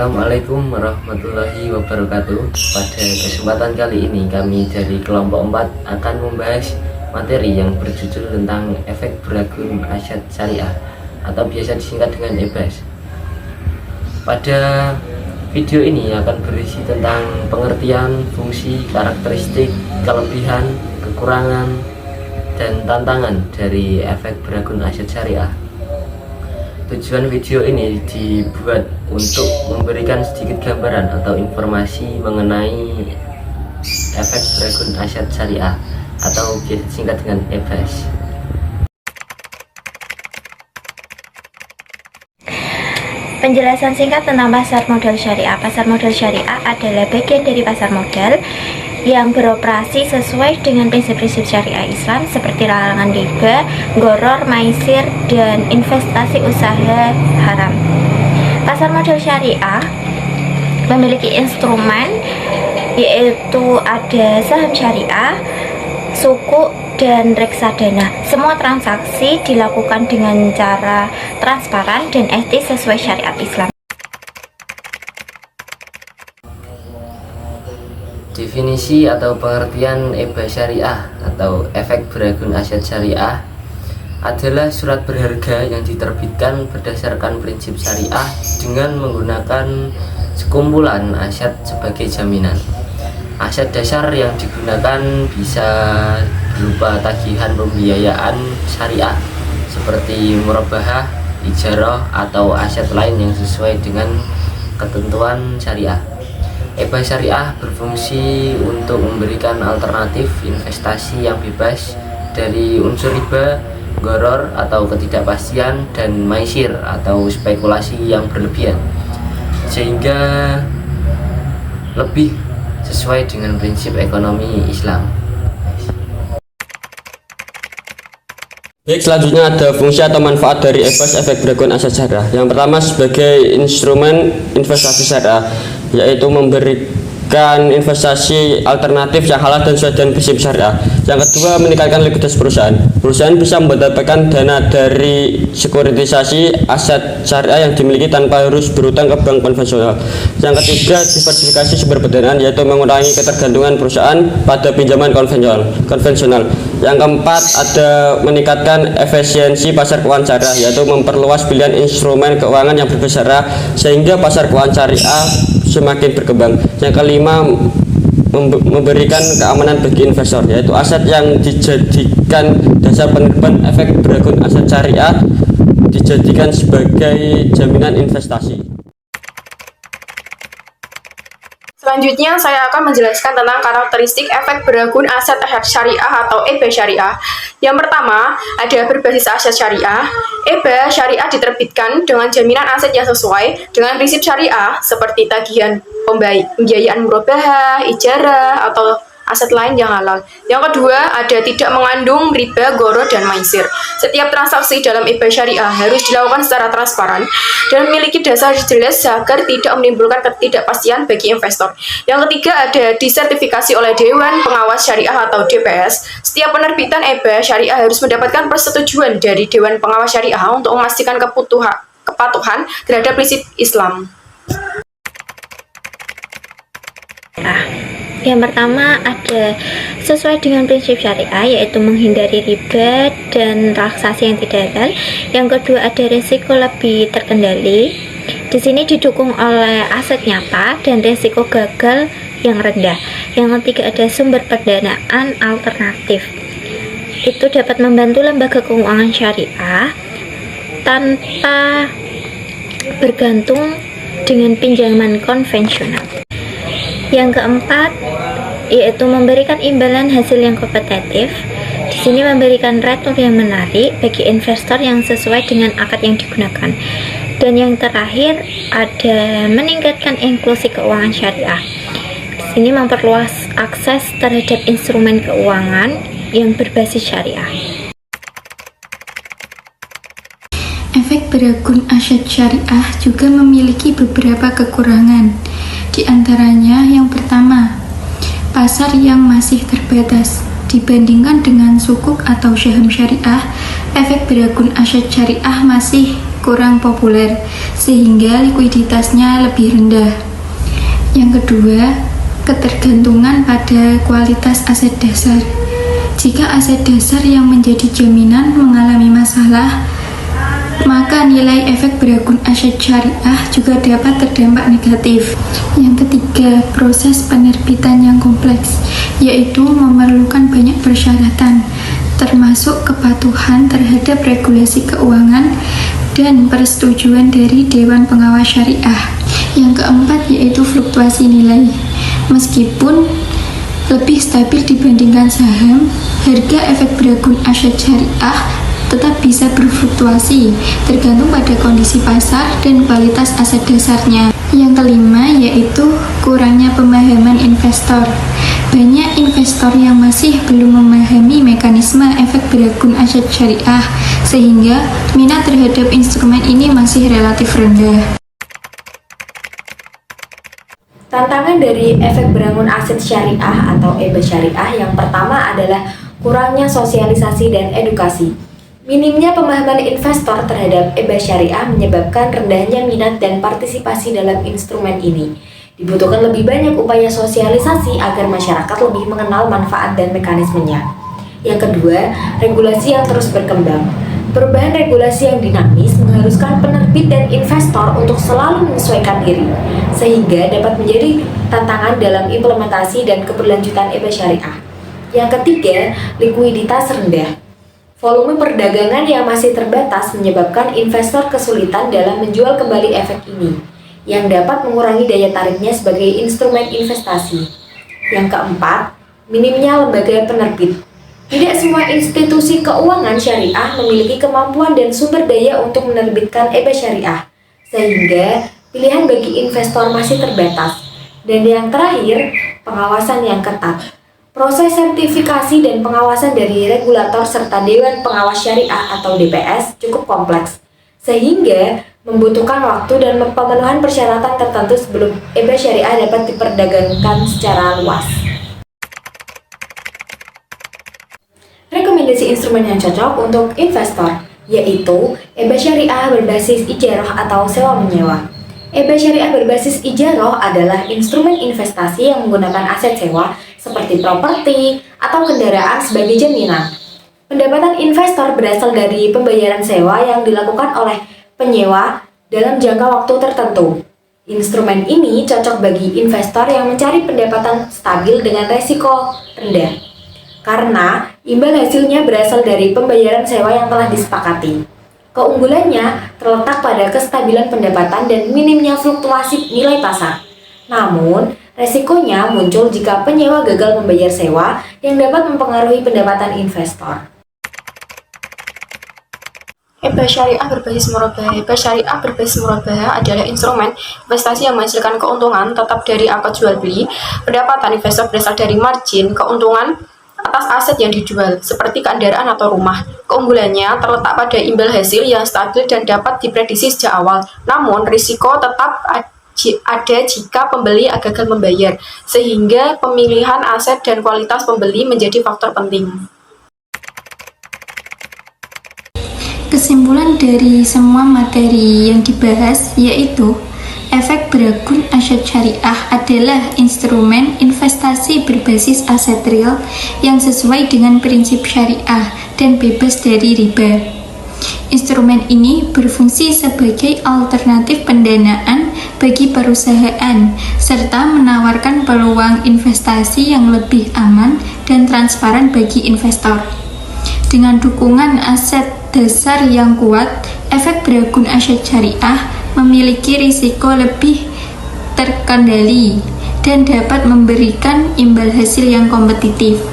Assalamualaikum warahmatullahi wabarakatuh. Pada kesempatan kali ini kami dari kelompok 4 akan membahas materi yang berjudul tentang efek beragam aset syariah atau biasa disingkat dengan EBAS. Pada video ini akan berisi tentang pengertian, fungsi, karakteristik, kelebihan, kekurangan, dan tantangan dari efek beragam aset syariah. Tujuan video ini dibuat untuk memberikan sedikit gambaran atau informasi mengenai efek beragam aset syariah atau biasa disingkat dengan EBAS. Penjelasan singkat tentang pasar modal syariah. Pasar modal syariah adalah bagian dari pasar modal yang beroperasi sesuai dengan prinsip-prinsip syariah Islam seperti larangan riba, gharar, maisir, dan investasi usaha haram. Pasar modal syariah memiliki instrumen yaitu ada saham syariah, sukuk, dan reksadana. Semua transaksi dilakukan dengan cara transparan dan etis sesuai syariat Islam. Definisi atau pengertian EBAS syariah atau efek beragam aset syariah adalah surat berharga yang diterbitkan berdasarkan prinsip syariah dengan menggunakan sekumpulan aset sebagai jaminan. Aset dasar yang digunakan bisa berupa tagihan pembiayaan syariah seperti murabahah, ijarah, atau aset lain yang sesuai dengan ketentuan syariah. EBAS syariah berfungsi untuk memberikan alternatif investasi yang bebas dari unsur riba, gharar atau ketidakpastian, dan maisir atau spekulasi yang berlebihan, sehingga lebih sesuai dengan prinsip ekonomi Islam. Baik, selanjutnya ada fungsi atau manfaat dari EBAS efek beragam aset syariah. Yang pertama sebagai instrumen investasi syariah, yaitu memberikan investasi alternatif yang halal dan sesuai dengan prinsip syariah. Yang kedua, meningkatkan likuiditas perusahaan. Perusahaan bisa mendapatkan dana dari sekuritisasi aset syariah yang dimiliki tanpa harus berutang ke bank konvensional. Yang ketiga, diversifikasi sumber pendanaan, yaitu mengurangi ketergantungan perusahaan pada pinjaman konvensional. Yang keempat, ada meningkatkan efisiensi pasar keuangan syariah, yaitu memperluas pilihan instrumen keuangan yang berbeda syariah sehingga pasar keuangan syariah semakin berkembang. Yang kelima, memberikan keamanan bagi investor, yaitu aset yang dijadikan dasar penerbitan efek beragam aset syariah dijadikan sebagai jaminan investasi. Selanjutnya saya akan menjelaskan tentang karakteristik efek beragam aset syariah atau EBAS syariah. Yang pertama, ada berbasis aset syariah. EBAS syariah diterbitkan dengan jaminan aset yang sesuai dengan prinsip syariah seperti tagihan pembiayaan murabahah, ijarah, atau aset lain yang halal. Yang kedua, ada tidak mengandung riba, gharar, dan maisir. Setiap transaksi dalam EBAS syariah harus dilakukan secara transparan dan memiliki dasar jelas agar tidak menimbulkan ketidakpastian bagi investor. Yang ketiga, ada disertifikasi oleh Dewan Pengawas Syariah atau DPS. Setiap penerbitan EBAS syariah harus mendapatkan persetujuan dari Dewan Pengawas Syariah untuk memastikan kepatuhan terhadap prinsip Islam. Yang pertama ada sesuai dengan prinsip syariah, yaitu menghindari riba dan transaksi yang tidak halal. Yang kedua ada risiko lebih terkendali. Di sini didukung oleh aset nyata dan risiko gagal yang rendah. Yang ketiga ada sumber pendanaan alternatif. Itu dapat membantu lembaga keuangan syariah tanpa bergantung dengan pinjaman konvensional. Yang keempat yaitu memberikan imbalan hasil yang kompetitif. Di sini memberikan return yang menarik bagi investor yang sesuai dengan akad yang digunakan. Dan yang terakhir ada meningkatkan inklusi keuangan syariah. Di sini memperluas akses terhadap instrumen keuangan yang berbasis syariah. Efek beragam aset syariah juga memiliki beberapa kekurangan. Di antaranya yang pertama, pasar yang masih terbatas. Dibandingkan dengan sukuk atau saham syariah, efek beragam aset syariah masih kurang populer, sehingga likuiditasnya lebih rendah. Yang kedua, ketergantungan pada kualitas aset dasar. Jika aset dasar yang menjadi jaminan mengalami masalah, maka nilai efek beragun aset syariah juga dapat terdampak negatif. Yang ketiga, proses penerbitan yang kompleks, yaitu memerlukan banyak persyaratan, termasuk kepatuhan terhadap regulasi keuangan dan persetujuan dari Dewan Pengawas Syariah. Yang keempat yaitu fluktuasi nilai. Meskipun lebih stabil dibandingkan saham, harga efek beragun aset syariah tetap bisa berfluktuasi tergantung pada kondisi pasar dan kualitas aset dasarnya. Yang kelima yaitu kurangnya pemahaman investor. Banyak investor yang masih belum memahami mekanisme efek beragun aset syariah, sehingga minat terhadap instrumen ini masih relatif rendah. Tantangan dari efek beragun aset syariah atau EBA syariah yang pertama adalah kurangnya sosialisasi dan edukasi. Minimnya pemahaman investor terhadap EBA syariah menyebabkan rendahnya minat dan partisipasi dalam instrumen ini. Dibutuhkan lebih banyak upaya sosialisasi agar masyarakat lebih mengenal manfaat dan mekanismenya. Yang kedua, regulasi yang terus berkembang. Perubahan regulasi yang dinamis mengharuskan penerbit dan investor untuk selalu menyesuaikan diri, sehingga dapat menjadi tantangan dalam implementasi dan keberlanjutan EBA syariah. Yang ketiga, likuiditas rendah. Volume perdagangan yang masih terbatas menyebabkan investor kesulitan dalam menjual kembali efek ini, yang dapat mengurangi daya tariknya sebagai instrumen investasi. Yang keempat, minimnya lembaga penerbit. Tidak semua institusi keuangan syariah memiliki kemampuan dan sumber daya untuk menerbitkan EBA syariah, sehingga pilihan bagi investor masih terbatas. Dan yang terakhir, pengawasan yang ketat. Proses sertifikasi dan pengawasan dari regulator serta Dewan Pengawas Syariah atau DPS cukup kompleks, sehingga membutuhkan waktu dan pemenuhan persyaratan tertentu sebelum EBA syariah dapat diperdagangkan secara luas. Rekomendasi instrumen yang cocok untuk investor yaitu EBA syariah berbasis ijarah atau sewa menyewa. EBA syariah berbasis ijarah adalah instrumen investasi yang menggunakan aset sewa seperti properti atau kendaraan sebagai jaminan. Pendapatan investor berasal dari pembayaran sewa yang dilakukan oleh penyewa dalam jangka waktu tertentu. Instrumen ini cocok bagi investor yang mencari pendapatan stabil dengan resiko rendah, karena imbal hasilnya berasal dari pembayaran sewa yang telah disepakati. Keunggulannya terletak pada kestabilan pendapatan dan minimnya fluktuasi nilai pasar. Namun, resikonya muncul jika penyewa gagal membayar sewa yang dapat mempengaruhi pendapatan investor. EBA syariah berbasis murabahah. EBA syariah berbasis murabahah adalah instrumen investasi yang menghasilkan keuntungan tetap dari akad jual beli. Pendapatan investor berasal dari margin keuntungan atas aset yang dijual, seperti kendaraan atau rumah. Keunggulannya terletak pada imbal hasil yang stabil dan dapat diprediksi sejak awal. Namun, risiko tetap ada jika pembeli gagal membayar, sehingga pemilihan aset dan kualitas pembeli menjadi faktor penting. Kesimpulan dari semua materi yang dibahas yaitu efek beragun aset syariah adalah instrumen investasi berbasis aset real yang sesuai dengan prinsip syariah dan bebas dari riba. Instrumen ini berfungsi sebagai alternatif pendanaan bagi perusahaan serta menawarkan peluang investasi yang lebih aman dan transparan bagi investor. Dengan dukungan aset dasar yang kuat, efek beragun aset syariah memiliki risiko lebih terkendali dan dapat memberikan imbal hasil yang kompetitif.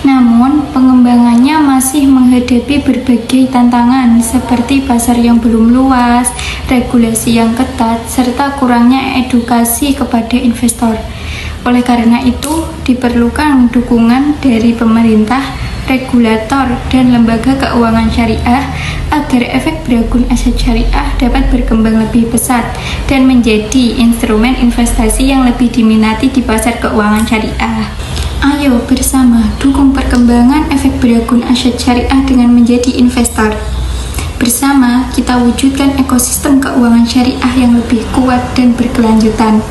Namun, pengembangannya masih menghadapi berbagai tantangan seperti pasar yang belum luas, regulasi yang ketat, serta kurangnya edukasi kepada investor. Oleh karena itu, diperlukan dukungan dari pemerintah, regulator, dan lembaga keuangan syariah agar efek beragun aset syariah dapat berkembang lebih pesat dan menjadi instrumen investasi yang lebih diminati di pasar keuangan syariah. Ayo bersama dukung perkembangan efek beragun aset syariah dengan menjadi investor. Bersama, kita wujudkan ekosistem keuangan syariah yang lebih kuat dan berkelanjutan.